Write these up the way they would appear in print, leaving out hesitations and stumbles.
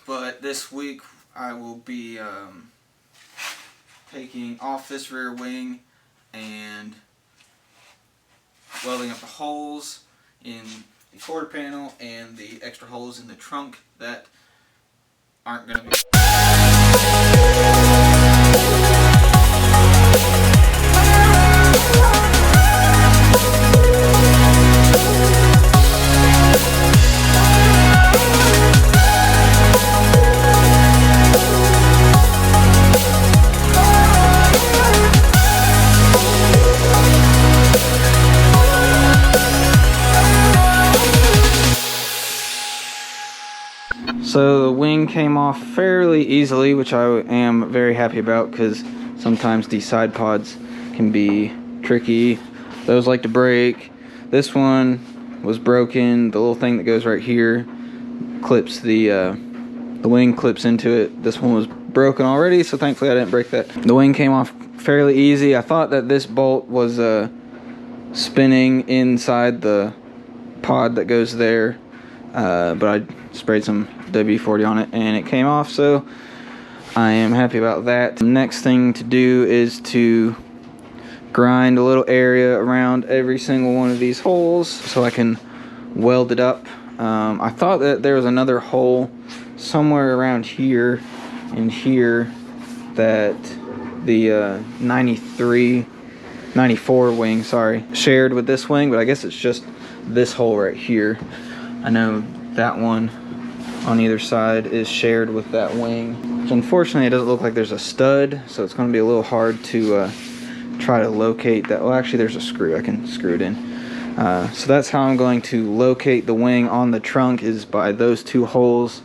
but this week I will be taking off this rear wing and welding up the holes in the quarter panel and the extra holes in the trunk that aren't going to be. So the wing came off fairly easily, which I am very happy about because sometimes these side pods can be tricky. Those like to break. This one was broken. The little thing that goes right here clips the wing clips into it. This one was broken already, so thankfully I didn't break that. The wing came off fairly easy. I thought that this bolt was spinning inside the pod that goes there, but I sprayed some WD-40 on it and it came off, so I am happy about that. The next thing to do is to grind a little area around every single one of these holes so I can weld it up. I thought that there was another hole somewhere around here and here that the 94 wing, shared with this wing, but I guess it's just this hole right here. I know that one on either side is shared with that wing, which unfortunately it doesn't look like there's a stud, so it's going to be a little hard to try to locate that. Well, actually there's a screw, I can screw it in. So that's how I'm going to locate the wing on the trunk, is by those two holes,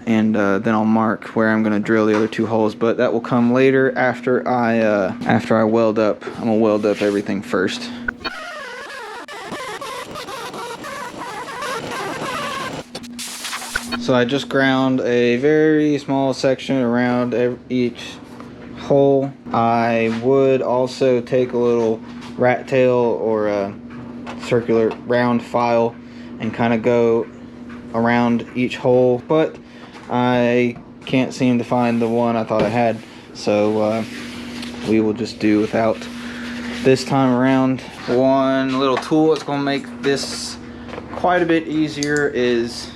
and then I'll mark where I'm going to drill the other two holes, but that will come later after I weld up. I'm going to weld up everything first. So I just ground a very small section around each hole. I would also take a little rat tail or a circular round file and kind of go around each hole, but I can't seem to find the one I thought I had, so we will just do without this time around. One little tool that's going to make this quite a bit easier is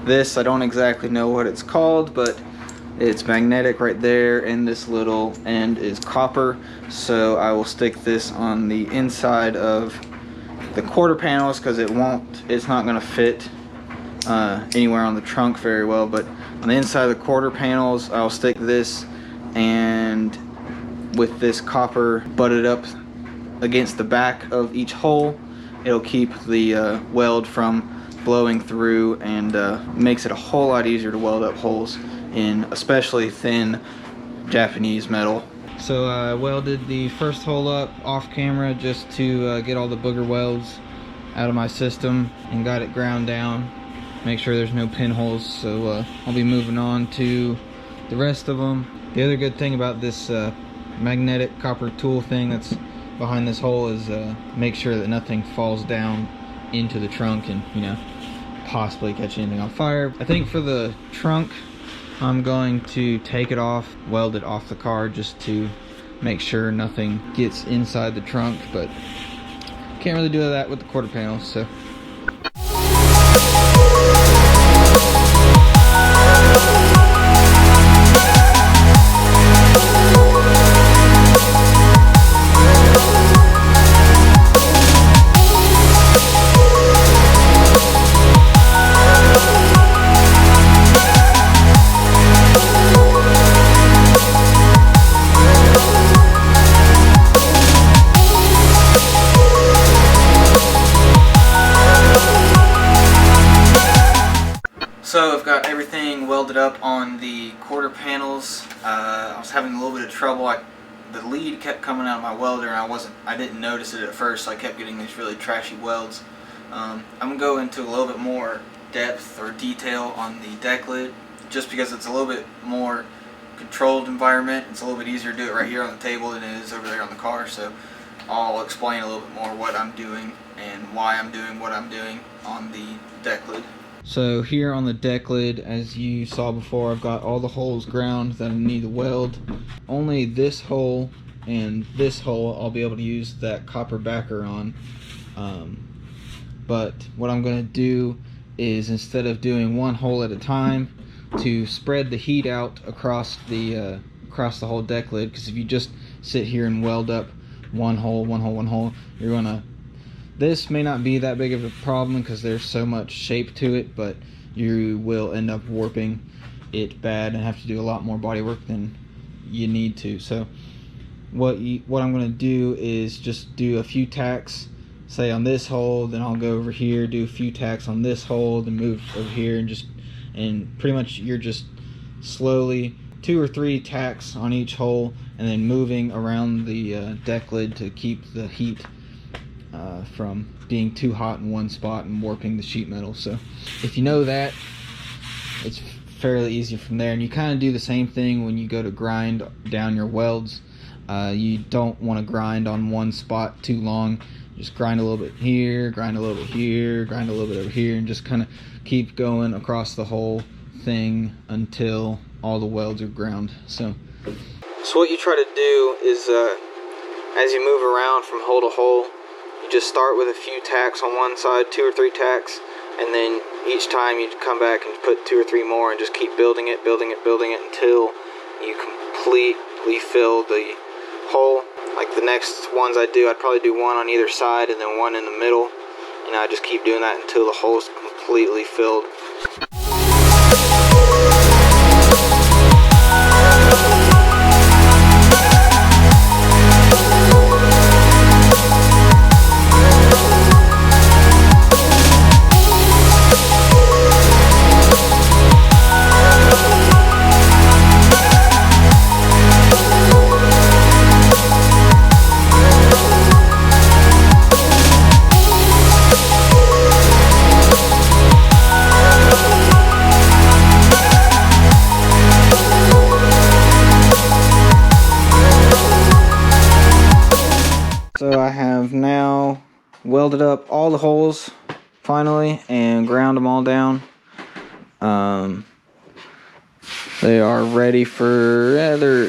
this. I don't exactly know what it's called, but it's magnetic right there, and this little end is copper, so I will stick this on the inside of the quarter panels because it's not going to fit anywhere on the trunk very well, but on the inside of the quarter panels I'll stick this, and with this copper butted up against the back of each hole, it'll keep the weld from blowing through, and makes it a whole lot easier to weld up holes in especially thin Japanese metal. So I welded the first hole up off camera just to get all the booger welds out of my system and got it ground down, make sure there's no pinholes. So I'll be moving on to the rest of them. The other good thing about this magnetic copper tool thing that's behind this hole is make sure that nothing falls down into the trunk and, you know, possibly catch anything on fire. I think for the trunk I'm going to take it off, weld it off the car just to make sure nothing gets inside the trunk, but can't really do that with the quarter panels, so. So I've got everything welded up on the quarter panels. I was having a little bit of trouble. The lead kept coming out of my welder, and I didn't notice it at first, so I kept getting these really trashy welds. I'm gonna go into a little bit more depth or detail on the deck lid, just because it's a little bit more controlled environment. It's a little bit easier to do it right here on the table than it is over there on the car. So I'll explain a little bit more what I'm doing and why I'm doing what I'm doing on the deck lid. So here on the deck lid, as you saw before, I've got all the holes ground that I need to weld. Only this hole and this hole I'll be able to use that copper backer on. But what I'm going to do is, instead of doing one hole at a time, to spread the heat out across the whole deck lid, because if you just sit here and weld up one hole, you're gonna, this may not be that big of a problem because there's so much shape to it, but you will end up warping it bad and have to do a lot more body work than you need to. So what I'm going to do is just do a few tacks, say on this hole, then I'll go over here, do a few tacks on this hole, then move over here, and pretty much you're just slowly 2 or 3 tacks on each hole, and then moving around the deck lid to keep the heat from being too hot in one spot and warping the sheet metal. So if you know that, it's fairly easy from there. And you kind of do the same thing when you go to grind down your welds. You don't want to grind on one spot too long. Just grind a little bit here, grind a little bit here, grind a little bit over here, and just kind of keep going across the whole thing until all the welds are ground. So what you try to do is, as you move around from hole to hole, you just start with a few tacks on one side, 2 or 3 tacks, and then each time you come back and put 2 or 3 more, and just keep building it until you completely fill the hole. Like the next ones I do, I'd probably do one on either side and then one in the middle, and I just keep doing that until the hole's completely filled. So I have now welded up all the holes finally and ground them all down. They are ready for, they're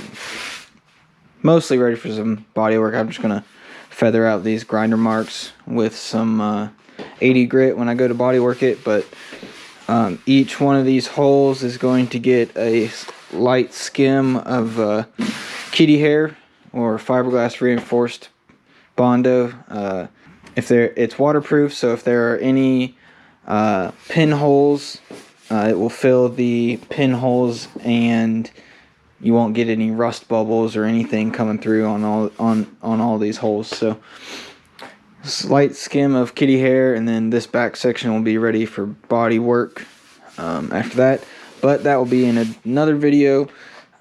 mostly ready for some body work. I'm just gonna feather out these grinder marks with some 80 grit when I go to body work it. But each one of these holes is going to get a light skim of kitty hair or fiberglass reinforced Bondo. It's waterproof, so if there are any pinholes, it will fill the pinholes, and you won't get any rust bubbles or anything coming through on all these holes. So slight skim of kitty hair, and then this back section will be ready for body work after that. But that will be in another video.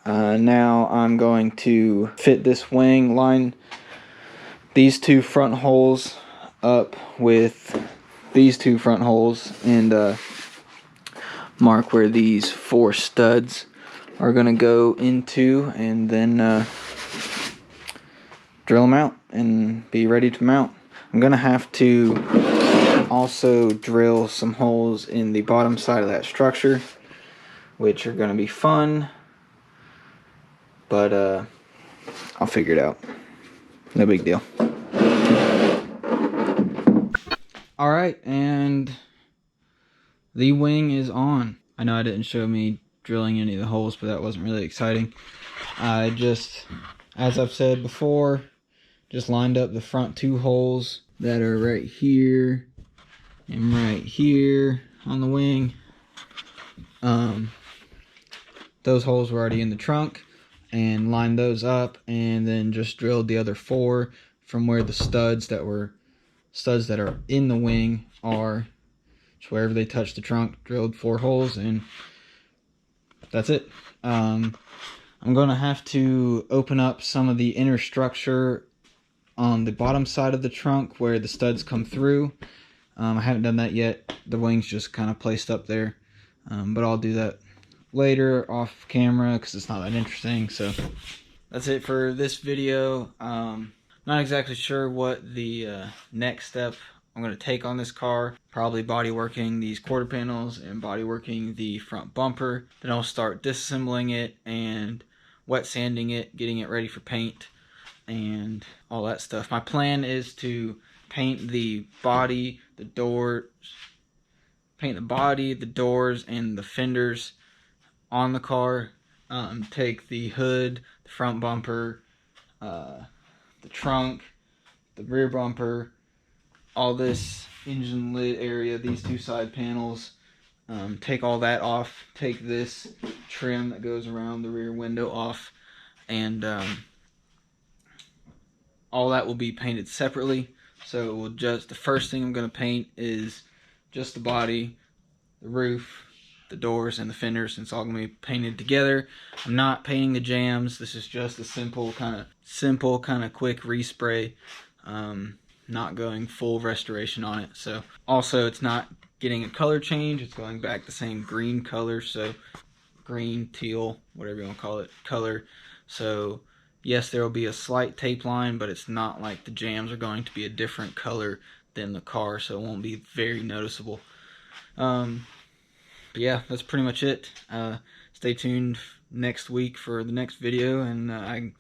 Now I'm going to fit this wing, line these 2 front holes up with these 2 front holes, and mark where these 4 studs are going to go into, and then drill them out and be ready to mount. I'm going to have to also drill some holes in the bottom side of that structure, which are going to be fun, but I'll figure it out. No big deal. Alright, and the wing is on. I know I didn't show me drilling any of the holes, but that wasn't really exciting. I just, as I've said before, just lined up the front 2 holes that are right here and right here on the wing. Those holes were already in the trunk, and lined those up, and then just drilled the other 4 from where the studs that are in the wing are. Just wherever they touch the trunk, drilled 4 holes, and that's it. I'm gonna have to open up some of the inner structure on the bottom side of the trunk where the studs come through. I haven't done that yet. The wing's just kind of placed up there, but I'll do that later off camera because it's not that interesting. So that's it for this video. Not exactly sure what the next step I'm going to take on this car, probably body working these quarter panels and body working the front bumper. Then I'll start disassembling it and wet sanding it, getting it ready for paint and all that stuff. My plan is to paint the body, the doors, and the fenders on the car. Take the hood, the front bumper, the trunk, the rear bumper, all this engine lid area, these two side panels, take all that off, take this trim that goes around the rear window off, and all that will be painted separately. So we'll just, the first thing I'm going to paint is just the body, the roof, the doors, and the fenders. It's all going to be painted together. I'm not painting the jams. This is just a simple kind of quick respray. Not going full restoration on it. So also it's not getting a color change. It's going back the same green color. So green, teal, whatever you want to call it, color. So yes, there will be a slight tape line, but it's not like the jams are going to be a different color than the car, so it won't be very noticeable. But yeah, that's pretty much it. Stay tuned next week for the next video, and I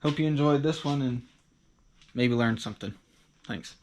hope you enjoyed this one and maybe learned something. Thanks.